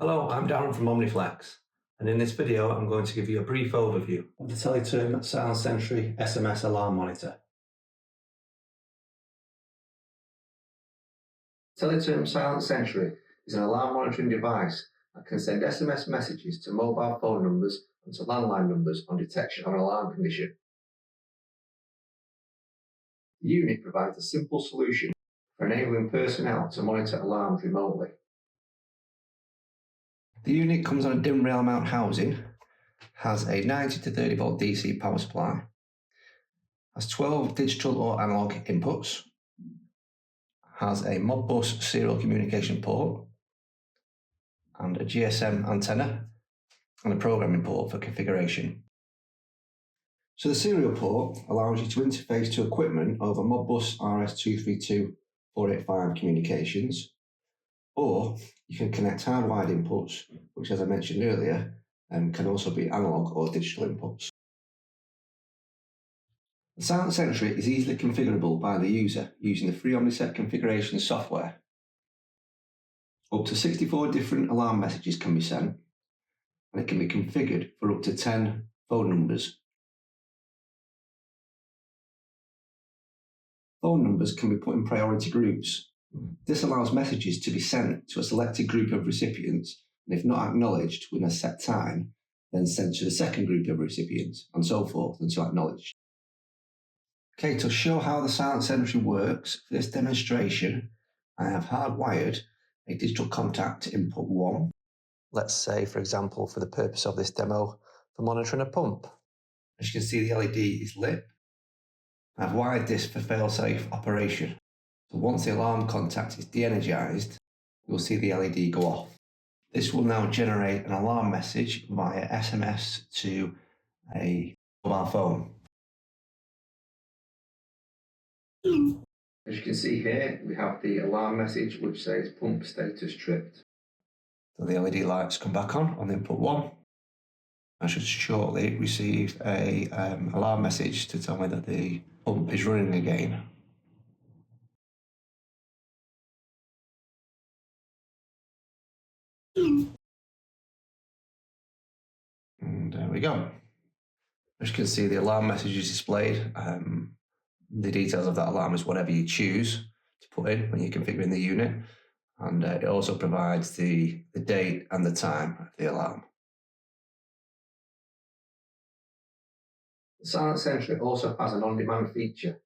Hello, I'm Darren from Omniflex, and in this video I'm going to give you a brief overview of the TELETERM Silent Sentry SMS alarm monitor. TELETERM Silent Sentry is an alarm monitoring device that can send SMS messages to mobile phone numbers and to landline numbers on detection of an alarm condition. The unit provides a simple solution for enabling personnel to monitor alarms remotely. The unit comes on a dim rail mount housing, has a 90 to 30 volt DC power supply, has 12 digital or analog inputs, has a Modbus serial communication port, and a GSM antenna, and a programming port for configuration. So the serial port allows you to interface to equipment over Modbus RS232/485 communications, or you can connect hardwired inputs, which, as I mentioned earlier, can also be analog or digital inputs. The Silent Sentry is easily configurable by the user using the free OmniSet configuration software. Up to 64 different alarm messages can be sent, and it can be configured for up to 10 phone numbers. Phone numbers can be put in priority groups. This allows messages to be sent to a selected group of recipients, and if not acknowledged within a set time, then sent to the second group of recipients, and so forth until acknowledged. Okay, to show how the Silent Sentry works, for this demonstration, I have hardwired a digital contact to input 1. Let's say, for example, for the purpose of this demo, for monitoring a pump. As you can see, the LED is lit. I've wired this for fail-safe operation. So once the alarm contact is de-energized, you'll see the LED go off. This will now generate an alarm message via SMS to a mobile phone. As you can see here, we have the alarm message which says pump status tripped. So the LED lights come back on the input 1. I should shortly receive a alarm message to tell me that the pump is running again. And there we go. As you can see, the alarm message is displayed. The details of that alarm is whatever you choose to put in when you're configuring the unit. And it also provides the date and the time of the alarm. The Silent Sentry also has an on-demand feature,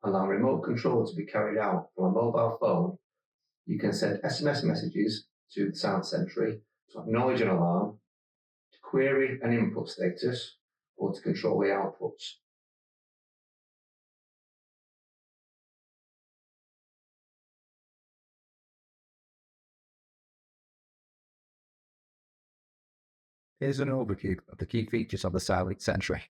allowing remote control to be carried out from a mobile phone. You can send SMS messages to the Silent Sentry to acknowledge an alarm, to query an input status, or to control the outputs. Here's an overview of the key features of the Silent Sentry.